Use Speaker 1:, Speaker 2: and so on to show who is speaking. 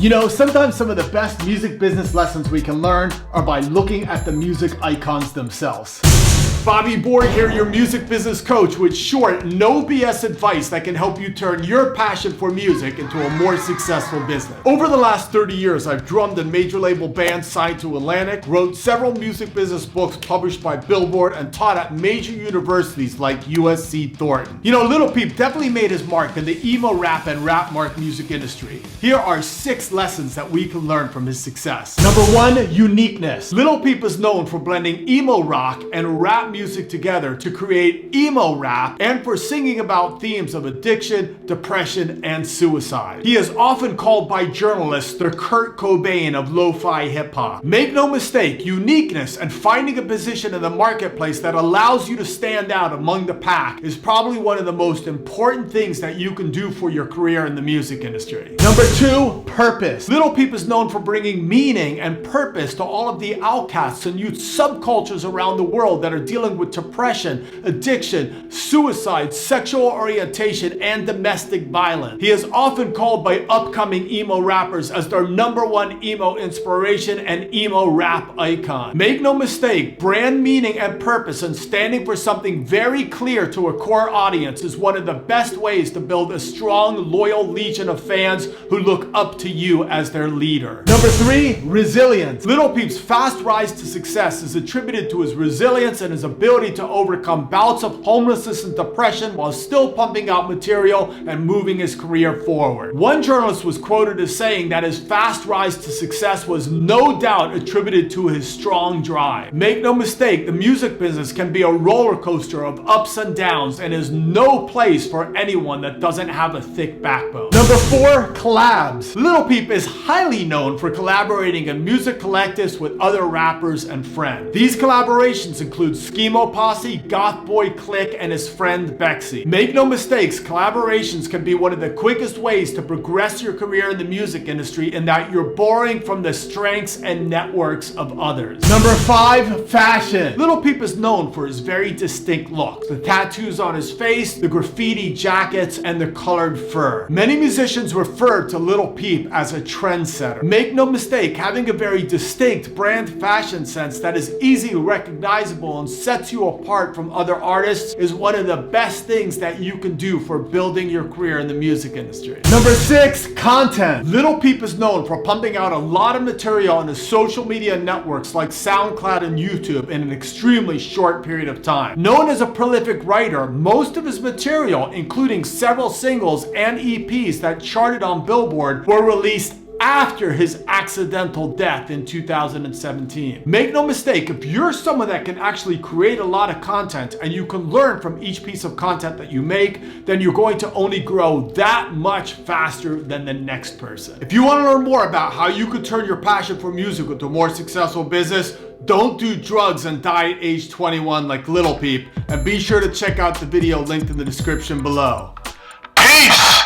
Speaker 1: You know, sometimes some of the best music business lessons we can learn are by looking at the music icons themselves. Bobby Borg here, your music business coach, with short, no BS advice that can help you turn your passion for music into a more successful business. Over the last 30 years, I've drummed in major label bands signed to Atlantic, wrote several music business books published by Billboard, and taught at major universities like USC Thornton. You know, Lil Peep definitely made his mark in the emo rap and rap mark music industry. Here are 6 lessons that we can learn from his success. Number 1, uniqueness. Lil Peep is known for blending emo rock and rap music together to create emo rap, and for singing about themes of addiction, depression, and suicide. He is often called by journalists the Kurt Cobain of lo-fi hip-hop. Make no mistake, uniqueness and finding a position in the marketplace that allows you to stand out among the pack is probably one of the most important things that you can do for your career in the music industry. Number 2, purpose. Lil Peep is known for bringing meaning and purpose to all of the outcasts and youth subcultures around the world that are dealing with depression, addiction, suicide, sexual orientation, and domestic violence. He is often called by upcoming emo rappers as their #1 emo inspiration and emo rap icon. Make no mistake, brand meaning and purpose and standing for something very clear to a core audience is one of the best ways to build a strong, loyal legion of fans who look up to you as their leader. Number 3, resilience. Lil Peep's fast rise to success is attributed to his resilience and his ability to overcome bouts of homelessness and depression while still pumping out material and moving his career forward. One journalist was quoted as saying that his fast rise to success was no doubt attributed to his strong drive. Make no mistake, the music business can be a roller coaster of ups and downs and is no place for anyone that doesn't have a thick backbone. Number 4, collabs. Lil Peep is highly known for collaborating in music collectives with other rappers and friends. These collaborations include Schemo Posse, Goth Boy Click, and his friend Bexy. Make no mistakes, collaborations can be one of the quickest ways to progress your career in the music industry in that you're borrowing from the strengths and networks of others. Number 5, fashion. Lil Peep is known for his very distinct look. The tattoos on his face, the graffiti jackets, and the colored fur. Many musicians refer to Lil Peep as a trendsetter. Make no mistake, having a very distinct brand fashion sense that is easily recognizable and sets you apart from other artists is one of the best things that you can do for building your career in the music industry. Number 6, content. Lil Peep is known for pumping out a lot of material on his social media networks like SoundCloud and YouTube in an extremely short period of time. Known as a prolific writer, most of his material, including several singles and EPs that charted on Billboard, were released after his accidental death in 2017. Make no mistake, if you're someone that can actually create a lot of content and you can learn from each piece of content that you make, then you're going to only grow that much faster than the next person. If you want to learn more about how you could turn your passion for music into a more successful business, don't do drugs and die at age 21 like Lil Peep, and be sure to check out the video linked in the description below.
Speaker 2: Peace!